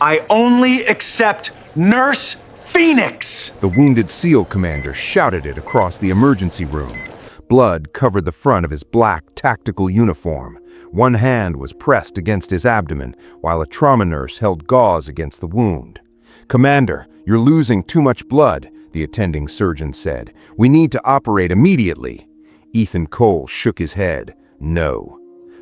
I only accept Nurse Phoenix! The wounded SEAL commander shouted it across the emergency room. Blood covered the front of his black tactical uniform. One hand was pressed against his abdomen, while a trauma nurse held gauze against the wound. "Commander, you're losing too much blood," the attending surgeon said. "We need to operate immediately." Ethan Cole shook his head. "No."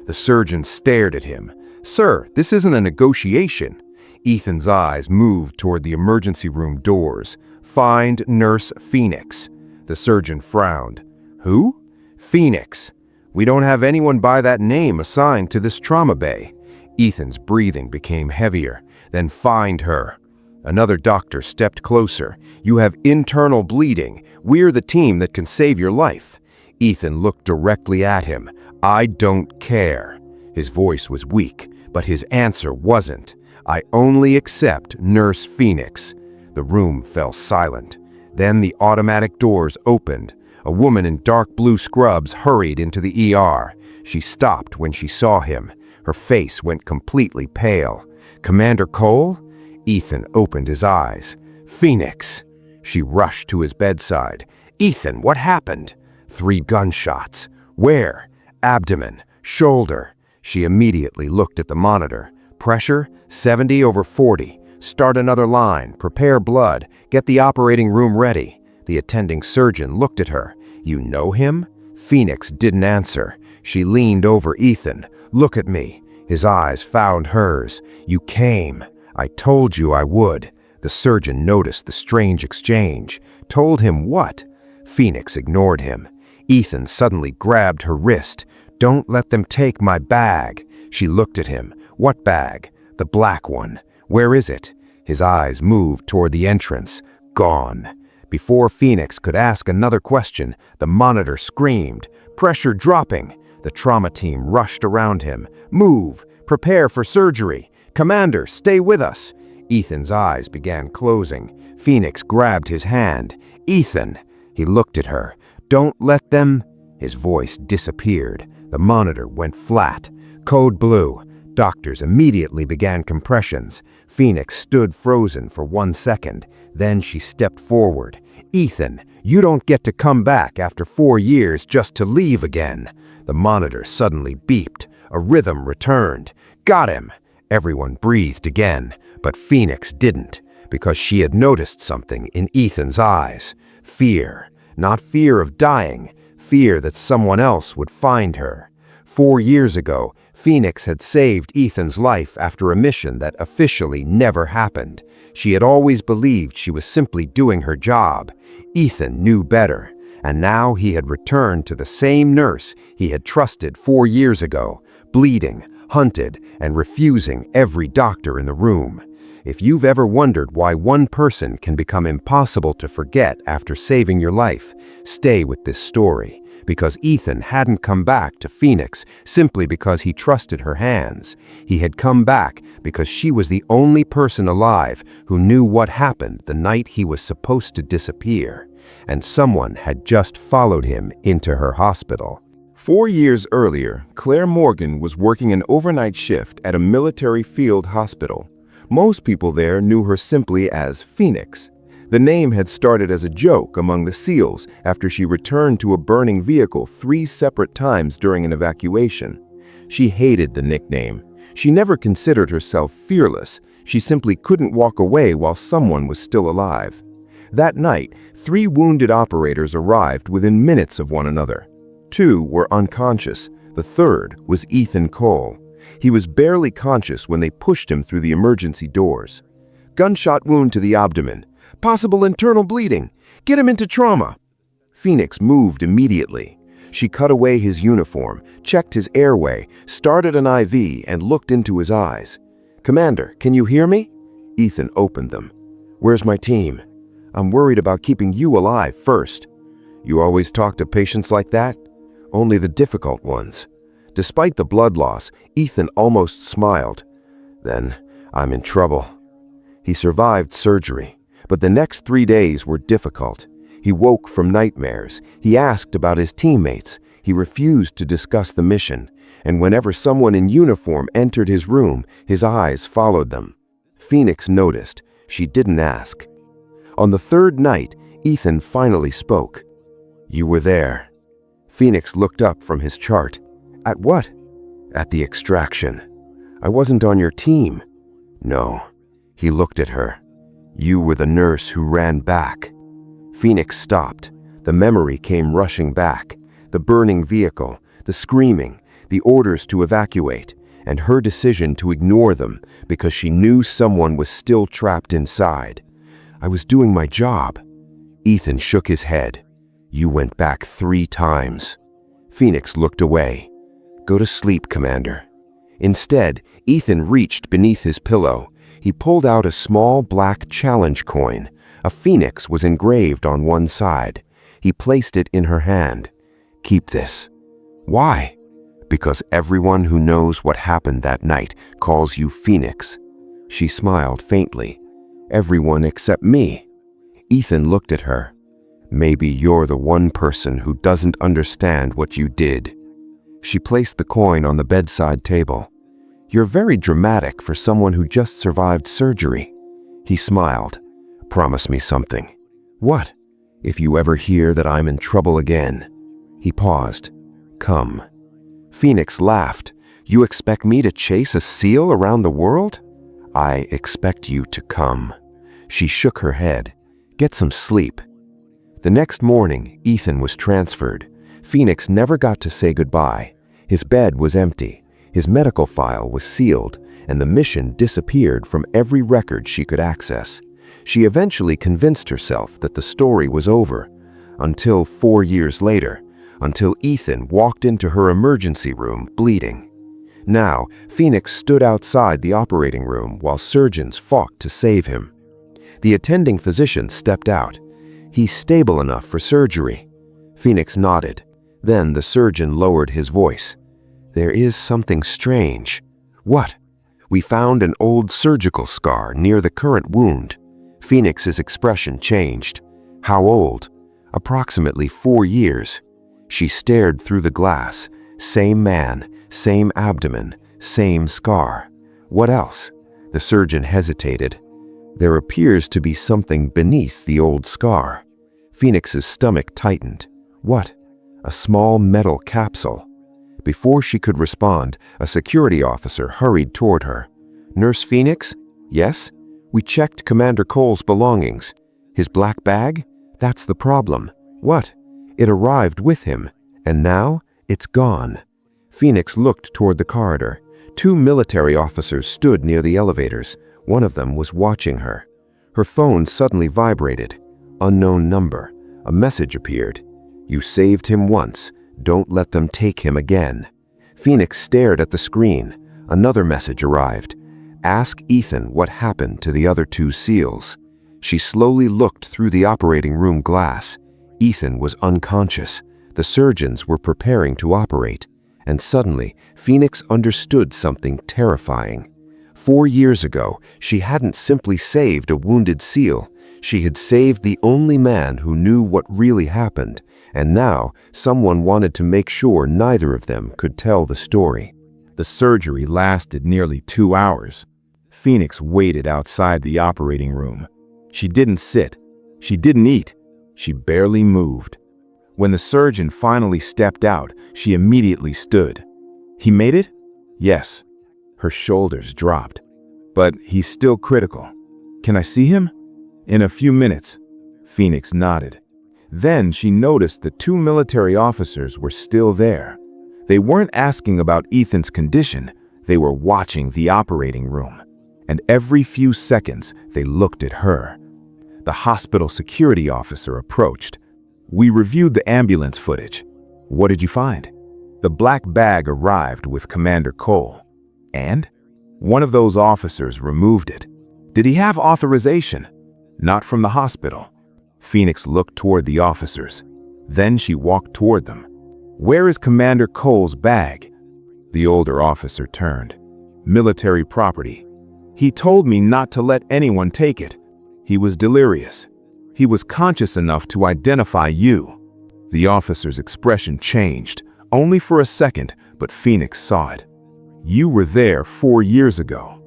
The surgeon stared at him. "Sir, this isn't a negotiation." Ethan's eyes moved toward the emergency room doors. "Find Nurse Phoenix." The surgeon frowned. "Who?" "Phoenix. We don't have anyone by that name assigned to this trauma bay." Ethan's breathing became heavier. "Then find her." Another doctor stepped closer. "You have internal bleeding. We're the team that can save your life." Ethan looked directly at him. "I don't care." His voice was weak, but his answer wasn't. "I only accept Nurse Phoenix." The room fell silent. Then the automatic doors opened. A woman in dark blue scrubs hurried into the ER. She stopped when she saw him. Her face went completely pale. "Commander Cole?" Ethan opened his eyes. "Phoenix." She rushed to his bedside. "Ethan, what happened?" "3 gunshots." "Where?" "Abdomen, shoulder." She immediately looked at the monitor. "Pressure, 70/40. Start another line, prepare blood, get the operating room ready." The attending surgeon looked at her. "You know him?" Phoenix didn't answer. She leaned over Ethan. "Look at me." His eyes found hers. "You came. I told you I would." The surgeon noticed the strange exchange. "Told him what?" Phoenix ignored him. Ethan suddenly grabbed her wrist. "Don't let them take my bag." She looked at him. "What bag?" "The black one." "Where is it?" His eyes moved toward the entrance. "Gone." Before Phoenix could ask another question, the monitor screamed. "Pressure dropping." The trauma team rushed around him. "Move! Prepare for surgery! Commander, stay with us!" Ethan's eyes began closing. Phoenix grabbed his hand. "Ethan!" He looked at her. "Don't let them—" His voice disappeared. The monitor went flat. "Code blue." Doctors immediately began compressions. Phoenix stood frozen for 1 second. Then she stepped forward. "Ethan, you don't get to come back after 4 years just to leave again." The monitor suddenly beeped. A rhythm returned. "Got him!" Everyone breathed again, but Phoenix didn't, because she had noticed something in Ethan's eyes. Fear. Not fear of dying, fear that someone else would find her. 4 years ago, Phoenix had saved Ethan's life after a mission that officially never happened. She had always believed she was simply doing her job. Ethan knew better, and now he had returned to the same nurse he had trusted 4 years ago, bleeding, hunted, and refusing every doctor in the room. If you've ever wondered why one person can become impossible to forget after saving your life, stay with this story, because Ethan hadn't come back to Phoenix simply because he trusted her hands. He had come back because she was the only person alive who knew what happened the night he was supposed to disappear, and someone had just followed him into her hospital. 4 years earlier, Claire Morgan was working an overnight shift at a military field hospital. Most people there knew her simply as Phoenix. The name had started as a joke among the SEALs after she returned to a burning vehicle 3 separate times during an evacuation. She hated the nickname. She never considered herself fearless. She simply couldn't walk away while someone was still alive. That night, 3 wounded operators arrived within minutes of one another. 2 were unconscious. The third was Ethan Cole. He was barely conscious when they pushed him through the emergency doors. "Gunshot wound to the abdomen. Possible internal bleeding. Get him into trauma." Phoenix moved immediately. She cut away his uniform, checked his airway, started an IV, and looked into his eyes. "Commander, can you hear me?" Ethan opened them. "Where's my team? I'm worried about keeping you alive first." "You always talk to patients like that?" "Only the difficult ones." Despite the blood loss, Ethan almost smiled. "Then I'm in trouble." He survived surgery, but the next 3 days were difficult. He woke from nightmares. He asked about his teammates. He refused to discuss the mission, and whenever someone in uniform entered his room, his eyes followed them. Phoenix noticed. She didn't ask. On the third night, Ethan finally spoke. "You were there." Phoenix looked up from his chart. "At what?" "At the extraction." "I wasn't on your team." "No." He looked at her. "You were the nurse who ran back." Phoenix stopped. The memory came rushing back. The burning vehicle, the screaming, the orders to evacuate, and her decision to ignore them because she knew someone was still trapped inside. "I was doing my job." Ethan shook his head. "You went back 3 times." Phoenix looked away. "Go to sleep, Commander." Instead, Ethan reached beneath his pillow. He pulled out a small black challenge coin. A phoenix was engraved on one side. He placed it in her hand. "Keep this." "Why?" "Because everyone who knows what happened that night calls you Phoenix." She smiled faintly. "Everyone except me." Ethan looked at her. "Maybe you're the one person who doesn't understand what you did." She placed the coin on the bedside table. "You're very dramatic for someone who just survived surgery." He smiled. "Promise me something." "What?" "If you ever hear that I'm in trouble again." He paused. "Come." Phoenix laughed. "You expect me to chase a seal around the world?" "I expect you to come." She shook her head. "Get some sleep." The next morning, Ethan was transferred. Phoenix never got to say goodbye. His bed was empty. His medical file was sealed, and the mission disappeared from every record she could access. She eventually convinced herself that the story was over, until 4 years later, until Ethan walked into her emergency room bleeding. Now, Phoenix stood outside the operating room while surgeons fought to save him. The attending physician stepped out. "He's stable enough for surgery." Phoenix nodded. Then the surgeon lowered his voice. "There is something strange." "What?" "We found an old surgical scar near the current wound." Phoenix's expression changed. "How old?" "Approximately 4 years." She stared through the glass. Same man, same abdomen, same scar. "What else?" The surgeon hesitated. "There appears to be something beneath the old scar." Phoenix's stomach tightened. "What?" "A small metal capsule." Before she could respond, a security officer hurried toward her. "Nurse Phoenix?" "Yes?" "We checked Commander Cole's belongings." "His black bag?" "That's the problem." "What?" "It arrived with him, and now it's gone." Phoenix looked toward the corridor. 2 military officers stood near the elevators. One of them was watching her. Her phone suddenly vibrated. Unknown number. A message appeared. "You saved him once. Don't let them take him again." Phoenix stared at the screen. Another message arrived. "Ask Ethan what happened to the other 2 SEALs." She slowly looked through the operating room glass. Ethan was unconscious. The surgeons were preparing to operate. And suddenly, Phoenix understood something terrifying. 4 years ago, she hadn't simply saved a wounded SEAL. She had saved the only man who knew what really happened, and now someone wanted to make sure neither of them could tell the story. The surgery lasted nearly 2 hours. Phoenix waited outside the operating room. She didn't sit. She didn't eat. She barely moved. When the surgeon finally stepped out, she immediately stood. "He made it?" "Yes." Her shoulders dropped. "But he's still critical. Can I see him?" "In a few minutes." Phoenix nodded. Then she noticed the 2 military officers were still there. They weren't asking about Ethan's condition. They were watching the operating room. And every few seconds, they looked at her. The hospital security officer approached. "We reviewed the ambulance footage. What did you find?" "The black bag arrived with Commander Cole." "And?" "One of those officers removed it." "Did he have authorization?" "Not from the hospital." Phoenix looked toward the officers. Then she walked toward them. "Where is Commander Cole's bag?" The older officer turned. "Military property. He told me not to let anyone take it. He was delirious. He was conscious enough to identify you." The officer's expression changed, only for a second, but Phoenix saw it. "You were there 4 years ago."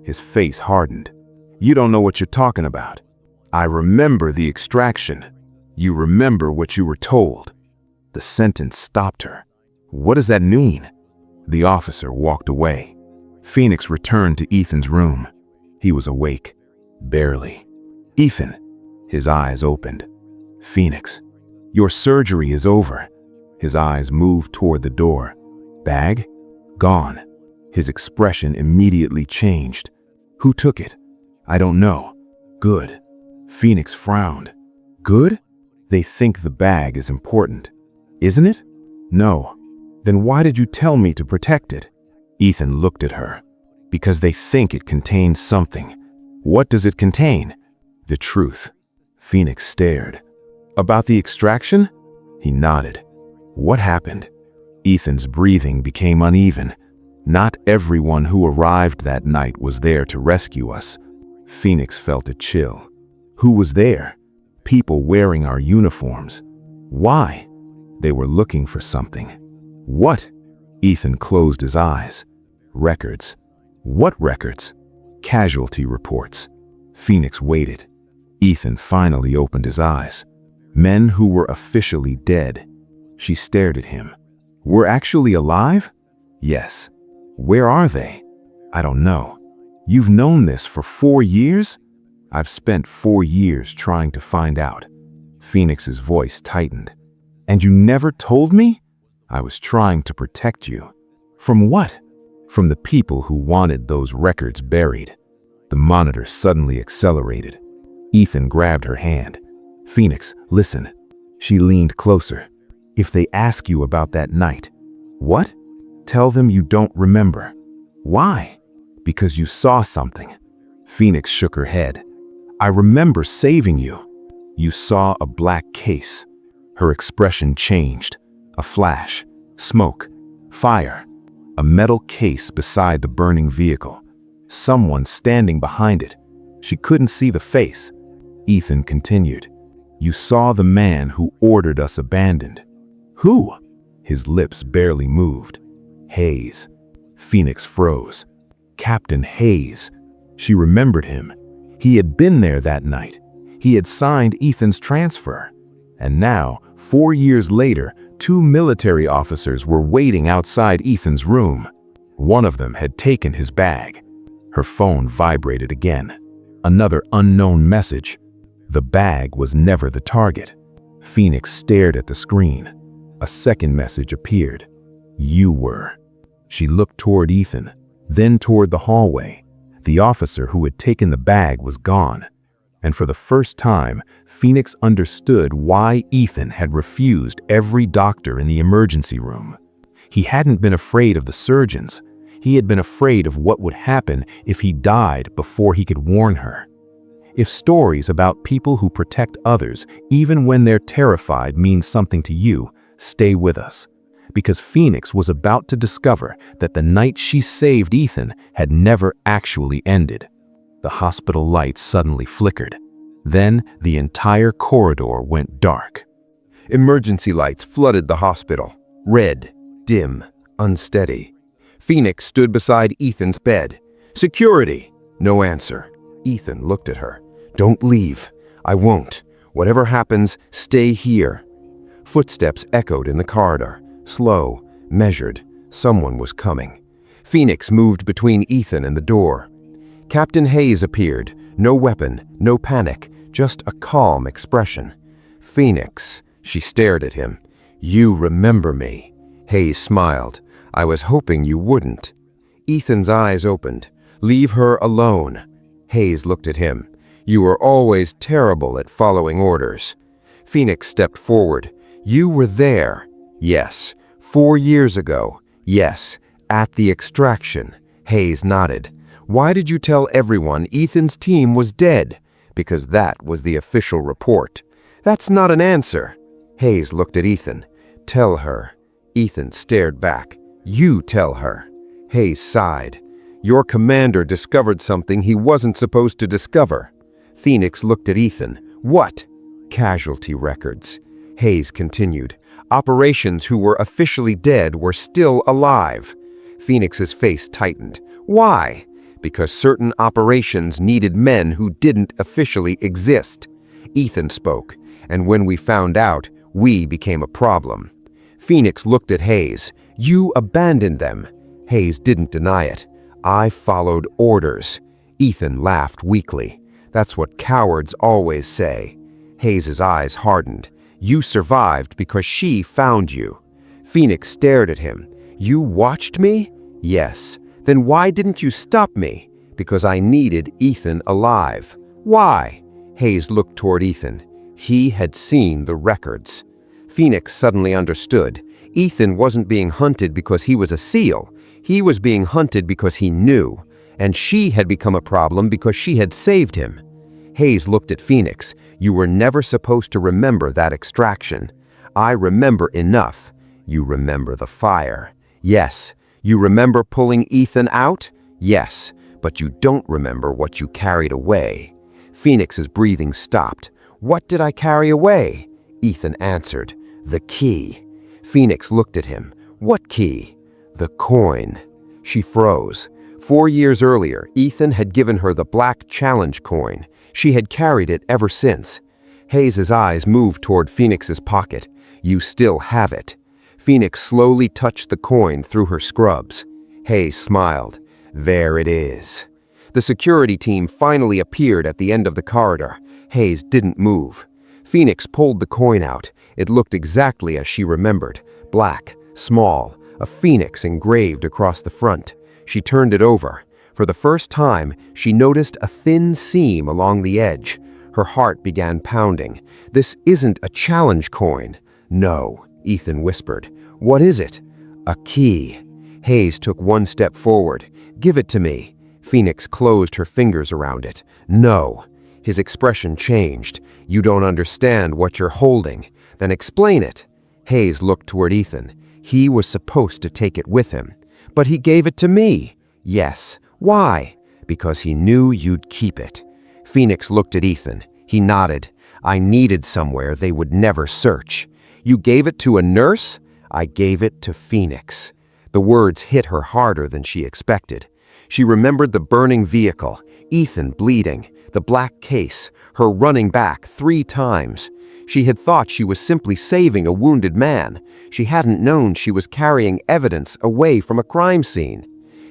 His face hardened. You don't know what you're talking about. I remember the extraction. You remember what you were told. The sentence stopped her. What does that mean? The officer walked away. Phoenix returned to Ethan's room. He was awake. Barely. Ethan. His eyes opened. Phoenix. Your surgery is over. His eyes moved toward the door. Bag? Gone. His expression immediately changed. Who took it? I don't know. Good. Phoenix frowned. Good? They think the bag is important. Isn't it? No. Then why did you tell me to protect it? Ethan looked at her. Because they think it contains something. What does it contain? The truth. Phoenix stared. About the extraction? He nodded. What happened? Ethan's breathing became uneven. Not everyone who arrived that night was there to rescue us. Phoenix felt a chill. Who was there? People wearing our uniforms. Why? They were looking for something. What? Ethan closed his eyes. Records. What records? Casualty reports. Phoenix waited. Ethan finally opened his eyes. Men who were officially dead. She stared at him. Were actually alive? Yes. Where are they? I don't know. You've known this for 4 years? I've spent 4 years trying to find out. Phoenix's voice tightened. And you never told me? I was trying to protect you. From what? From the people who wanted those records buried. The monitor suddenly accelerated. Ethan grabbed her hand. Phoenix, listen. She leaned closer. If they ask you about that night. What? Tell them you don't remember. Why? Because you saw something. Phoenix shook her head. I remember saving you. You saw a black case. Her expression changed. A flash, smoke, fire. A metal case beside the burning vehicle. Someone standing behind it. She couldn't see the face. Ethan continued. You saw the man who ordered us abandoned. Who? His lips barely moved. Hayes. Phoenix froze. Captain Hayes. She remembered him. He had been there that night. He had signed Ethan's transfer. And now, 4 years later, 2 military officers were waiting outside Ethan's room. One of them had taken his bag. Her phone vibrated again. Another unknown message. The bag was never the target. Phoenix stared at the screen. A second message appeared. You were. She looked toward Ethan, then toward the hallway. The officer who had taken the bag was gone. And for the first time, Phoenix understood why Ethan had refused every doctor in the emergency room. He hadn't been afraid of the surgeons. He had been afraid of what would happen if he died before he could warn her. If stories about people who protect others, even when they're terrified, mean something to you, stay with us. Because Phoenix was about to discover that the night she saved Ethan had never actually ended. The hospital lights suddenly flickered. Then the entire corridor went dark. Emergency lights flooded the hospital. Red, dim, unsteady. Phoenix stood beside Ethan's bed. Security! No answer. Ethan looked at her. Don't leave. I won't. Whatever happens, stay here. Footsteps echoed in the corridor. Slow, measured. Someone was coming. Phoenix moved between Ethan and the door. Captain Hayes appeared. No weapon, no panic, just a calm expression. Phoenix, she stared at him. You remember me. Hayes smiled. I was hoping you wouldn't. Ethan's eyes opened. Leave her alone. Hayes looked at him. You were always terrible at following orders. Phoenix stepped forward. You were there. Yes. 4 years ago. Yes. At the extraction. Hayes nodded. Why did you tell everyone Ethan's team was dead? Because that was the official report. That's not an answer. Hayes looked at Ethan. Tell her. Ethan stared back. You tell her. Hayes sighed. Your commander discovered something he wasn't supposed to discover. Phoenix looked at Ethan. What? Casualty records. Hayes continued. Operations who were officially dead were still alive. Phoenix's face tightened. Why? because certain operations needed men who didn't officially exist. Ethan spoke, and when we found out, we became a problem. Phoenix looked at Hayes. You abandoned them. Hayes didn't deny it. I followed orders. Ethan laughed weakly. That's what cowards always say. Hayes's eyes hardened. You survived because she found you. Phoenix stared at him. You watched me? Yes. Then why didn't you stop me? Because I needed Ethan alive. Why? Hayes looked toward Ethan. He had seen the records. Phoenix suddenly understood. Ethan wasn't being hunted because he was a SEAL. He was being hunted because he knew. And she had become a problem because she had saved him. Hayes looked at Phoenix. You were never supposed to remember that extraction. I remember enough. You remember the fire. Yes. You remember pulling Ethan out? Yes. But you don't remember what you carried away. Phoenix's breathing stopped. What did I carry away? Ethan answered. The key. Phoenix looked at him. What key? The coin. She froze. 4 years earlier, Ethan had given her the black challenge coin. She had carried it ever since. Hayes's eyes moved toward Phoenix's pocket. You still have it. Phoenix slowly touched the coin through her scrubs. Hayes smiled. There it is. The security team finally appeared at the end of the corridor. Hayes didn't move. Phoenix pulled the coin out. It looked exactly as she remembered. Black, small, a phoenix engraved across the front. She turned it over. For the first time, she noticed a thin seam along the edge. Her heart began pounding. This isn't a challenge coin. No, Ethan whispered. What is it? A key. Hayes took one step forward. Give it to me. Phoenix closed her fingers around it. No. His expression changed. You don't understand what you're holding. Then explain it. Hayes looked toward Ethan. He was supposed to take it with him. But he gave it to me. Yes. Why? Because he knew you'd keep it. Phoenix looked at Ethan. He nodded. I needed somewhere they would never search. You gave it to a nurse? I gave it to Phoenix. The words hit her harder than she expected. She remembered the burning vehicle, Ethan bleeding, the black case, her running back 3 times. She had thought she was simply saving a wounded man. She hadn't known she was carrying evidence away from a crime scene.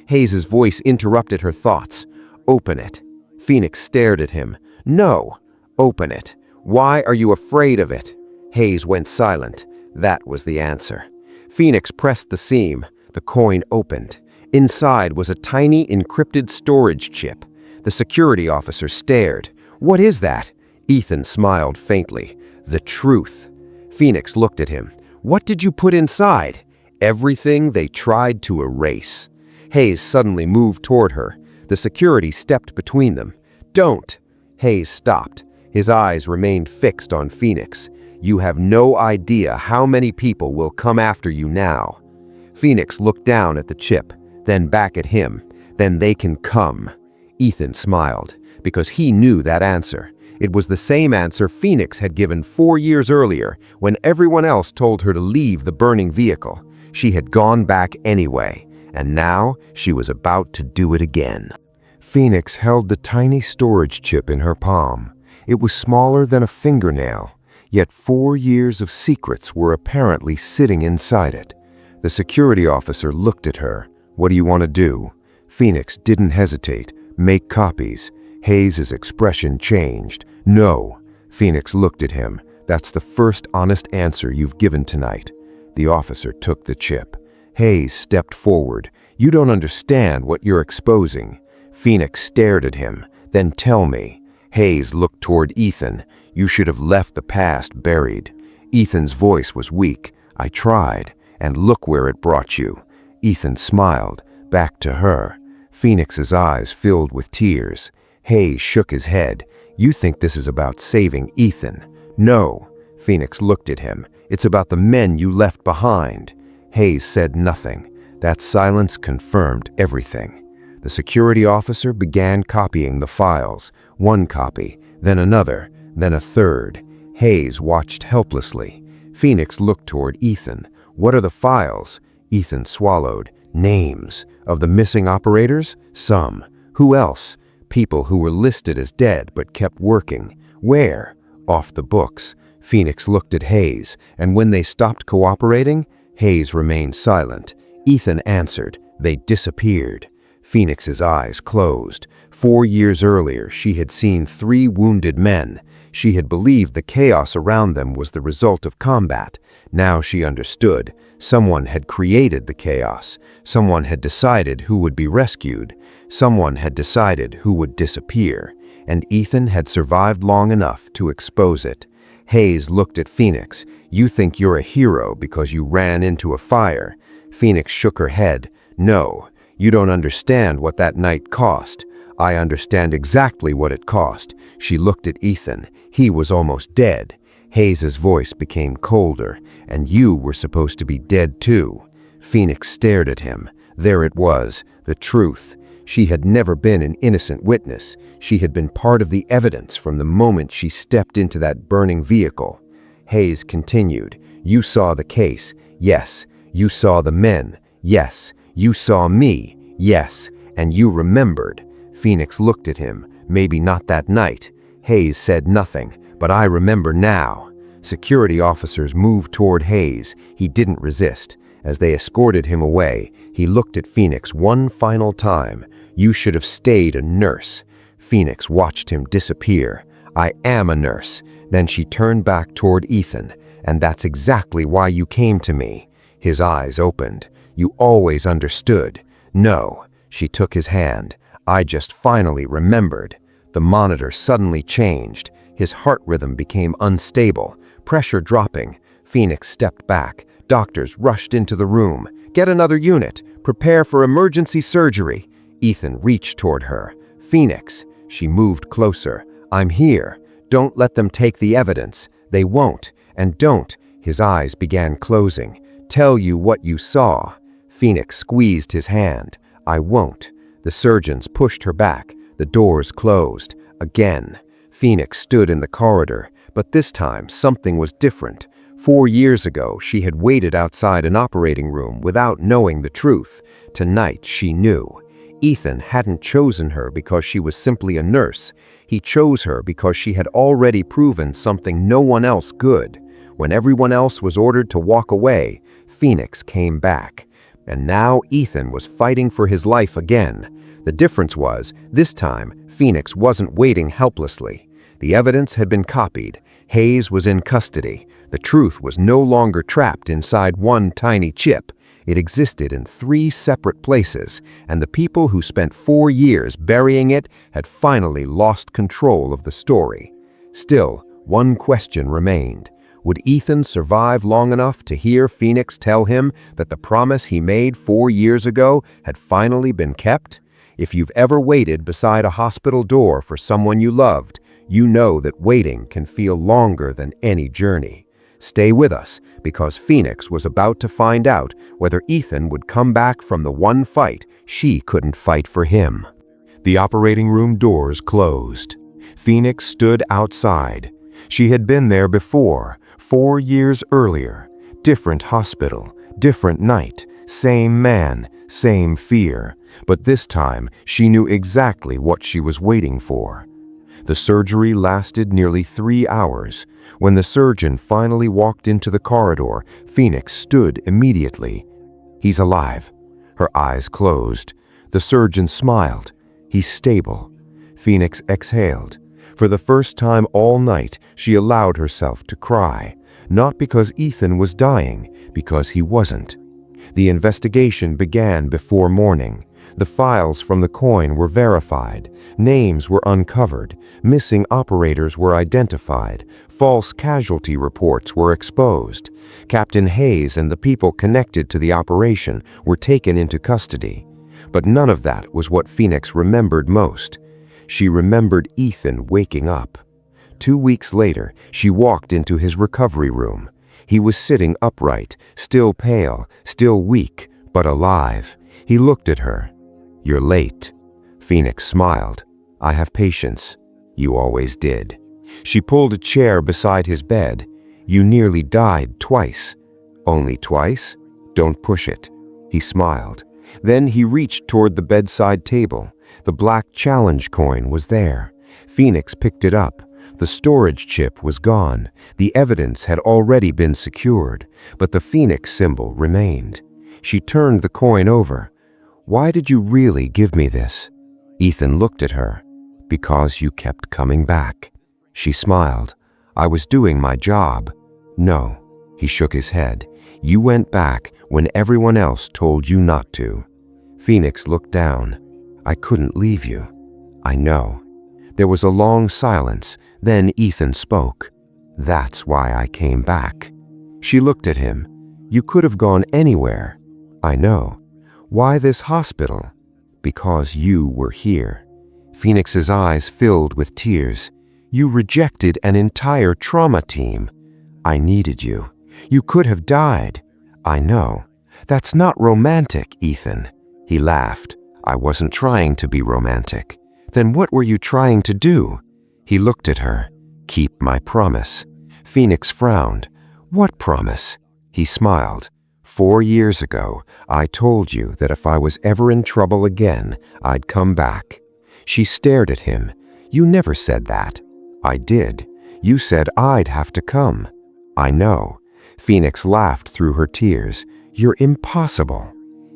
Hayes's voice interrupted her thoughts. Open it. Phoenix stared at him. No. Open it. Why are you afraid of it? Hayes went silent. That was the answer. Phoenix pressed the seam. The coin opened. Inside was a tiny encrypted storage chip. The security officer stared. What is that? Ethan smiled faintly. The truth. Phoenix looked at him. What did you put inside? Everything they tried to erase. Hayes suddenly moved toward her. The security stepped between them. Don't. Hayes stopped. His eyes remained fixed on Phoenix. You have no idea how many people will come after you now. Phoenix looked down at the chip, then back at him. Then they can come. Ethan smiled, because he knew that answer. It was the same answer Phoenix had given 4 years earlier when everyone else told her to leave the burning vehicle. She had gone back anyway, and now she was about to do it again. Phoenix held the tiny storage chip in her palm. It was smaller than a fingernail, yet 4 years of secrets were apparently sitting inside it. The security officer looked at her. What do you want to do? Phoenix didn't hesitate. Make copies. Hayes's expression changed. No. Phoenix looked at him. That's the first honest answer you've given tonight. The officer took the chip. Hayes stepped forward. You don't understand what you're exposing. Phoenix stared at him. Then tell me. Hayes looked toward Ethan. You should have left the past buried. Ethan's voice was weak. I tried, and look where it brought you. Ethan smiled, back to her. Phoenix's eyes filled with tears. Hayes shook his head. You think this is about saving Ethan? No. Phoenix looked at him. It's about the men you left behind. Hayes said nothing. That silence confirmed everything. The security officer began copying the files. One copy, then another, then a third. Hayes watched helplessly. Phoenix looked toward Ethan. What are the files? Ethan swallowed. Names. Of the missing operators? Some. Who else? People who were listed as dead but kept working. Where? Off the books. Phoenix looked at Hayes, and when they stopped cooperating, Hayes remained silent. Ethan answered. They disappeared. Phoenix's eyes closed. 4 years earlier, she had seen 3 wounded men. She had believed the chaos around them was the result of combat. Now she understood. Someone had created the chaos. Someone had decided who would be rescued. Someone had decided who would disappear. And Ethan had survived long enough to expose it. Hayes looked at Phoenix. You think you're a hero because you ran into a fire. Phoenix shook her head. No, you don't understand what that night cost. I understand exactly what it cost. She looked at Ethan. He was almost dead. Hayes's voice became colder. And you were supposed to be dead too. Phoenix stared at him. There it was, the truth. She had never been an innocent witness. She had been part of the evidence from the moment she stepped into that burning vehicle. Hayes continued. You saw the case. Yes. You saw the men. Yes. You saw me. Yes. And you remembered. Phoenix looked at him. Maybe not that night. Hayes said nothing. But I remember now. Security officers moved toward Hayes. He didn't resist. As they escorted him away, he looked at Phoenix one final time. You should have stayed a nurse. Phoenix watched him disappear. I am a nurse. Then she turned back toward Ethan. And that's exactly why you came to me. His eyes opened. You always understood. No. She took his hand. I just finally remembered. The monitor suddenly changed. His heart rhythm became unstable, pressure dropping. Phoenix stepped back. Doctors rushed into the room. Get another unit. Prepare for emergency surgery. Ethan reached toward her. Phoenix. She moved closer. I'm here. Don't let them take the evidence. They won't. And don't. His eyes began closing. Tell you what you saw. Phoenix squeezed his hand. I won't. The surgeons pushed her back. The doors closed. Again. Phoenix stood in the corridor, but this time something was different. 4 years ago, she had waited outside an operating room without knowing the truth. Tonight, she knew. Ethan hadn't chosen her because she was simply a nurse. He chose her because she had already proven something no one else could. When everyone else was ordered to walk away, Phoenix came back. And now Ethan was fighting for his life again. The difference was, this time, Phoenix wasn't waiting helplessly. The evidence had been copied. Hayes was in custody. The truth was no longer trapped inside one tiny chip. It existed in 3 separate places, and the people who spent 4 years burying it had finally lost control of the story. Still, one question remained. Would Ethan survive long enough to hear Phoenix tell him that the promise he made 4 years ago had finally been kept? If you've ever waited beside a hospital door for someone you loved, you know that waiting can feel longer than any journey. Stay with us, because Phoenix was about to find out whether Ethan would come back from the one fight she couldn't fight for him. The operating room doors closed. Phoenix stood outside. She had been there before, 4 years earlier. Different hospital, different night, same man, same fear. But this time, she knew exactly what she was waiting for. The surgery lasted nearly 3 hours. When the surgeon finally walked into the corridor, Phoenix stood immediately. He's alive. Her eyes closed. The surgeon smiled. He's stable. Phoenix exhaled. For the first time all night, she allowed herself to cry. Not because Ethan was dying, because he wasn't. The investigation began before morning. The files from the coin were verified. Names were uncovered. Missing operators were identified. False casualty reports were exposed. Captain Hayes and the people connected to the operation were taken into custody. But none of that was what Phoenix remembered most. She remembered Ethan waking up. 2 weeks later, she walked into his recovery room. He was sitting upright, still pale, still weak, but alive. He looked at her. You're late. Phoenix smiled. I have patience. You always did. She pulled a chair beside his bed. You nearly died twice. Only twice? Don't push it. He smiled. Then he reached toward the bedside table. The black challenge coin was there. Phoenix picked it up. The storage chip was gone. The evidence had already been secured, but the Phoenix symbol remained. She turned the coin over. "Why did you really give me this?" Ethan looked at her. "Because you kept coming back." She smiled. "I was doing my job." "No." He shook his head. "You went back when everyone else told you not to." Phoenix looked down. "I couldn't leave you." "I know." There was a long silence. Then Ethan spoke. "That's why I came back." She looked at him. "You could have gone anywhere." "I know." "Why this hospital?" "Because you were here." Phoenix's eyes filled with tears. "You rejected an entire trauma team." "I needed you. You could have died." "I know. That's not romantic, Ethan." He laughed. "I wasn't trying to be romantic." "Then what were you trying to do?" He looked at her. "Keep my promise." Phoenix frowned. "What promise?" He smiled. 4 years ago, I told you that if I was ever in trouble again, I'd come back." She stared at him. "You never said that." "I did. You said I'd have to come." "I know." Phoenix laughed through her tears. "You're impossible."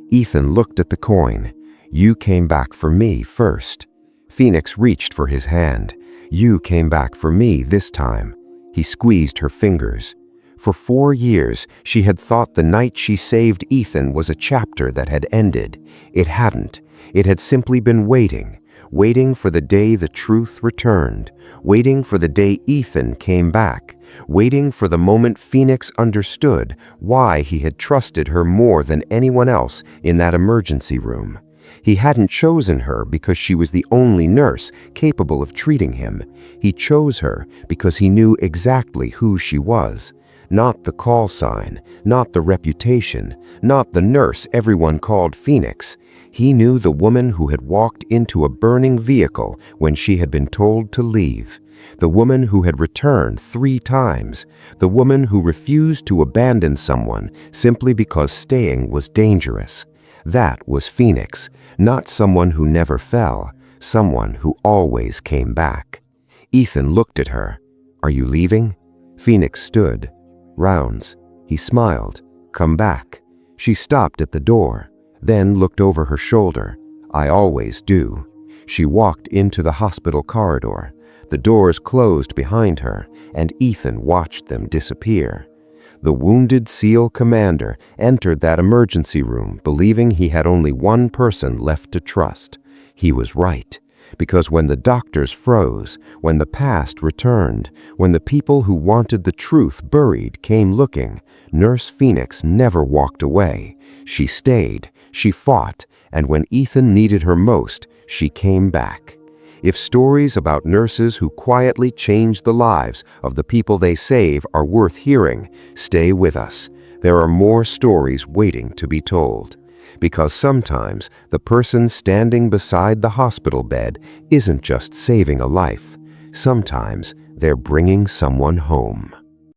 Ethan looked at the coin. "You came back for me first." Phoenix reached for his hand. "You came back for me this time." He squeezed her fingers. For 4 years, she had thought the night she saved Ethan was a chapter that had ended. It hadn't. It had simply been waiting for the day the truth returned, waiting for the day Ethan came back, waiting for the moment Phoenix understood why he had trusted her more than anyone else in that emergency room. He hadn't chosen her because she was the only nurse capable of treating him. He chose her because he knew exactly who she was. Not the call sign, not the reputation, not the nurse everyone called Phoenix. He knew the woman who had walked into a burning vehicle when she had been told to leave. The woman who had returned 3 times. The woman who refused to abandon someone simply because staying was dangerous. That was Phoenix, not someone who never fell, someone who always came back. Ethan looked at her. "Are you leaving?" Phoenix stood. "Rounds." He smiled. "Come back." She stopped at the door, then looked over her shoulder. "I always do." She walked into the hospital corridor. The doors closed behind her, and Ethan watched them disappear. The wounded SEAL commander entered that emergency room believing he had only one person left to trust. He was right. Because when the doctors froze, when the past returned, when the people who wanted the truth buried came looking, Nurse Phoenix never walked away. She stayed, she fought, and when Ethan needed her most, she came back. If stories about nurses who quietly change the lives of the people they save are worth hearing, stay with us. There are more stories waiting to be told. Because sometimes the person standing beside the hospital bed isn't just saving a life. Sometimes they're bringing someone home.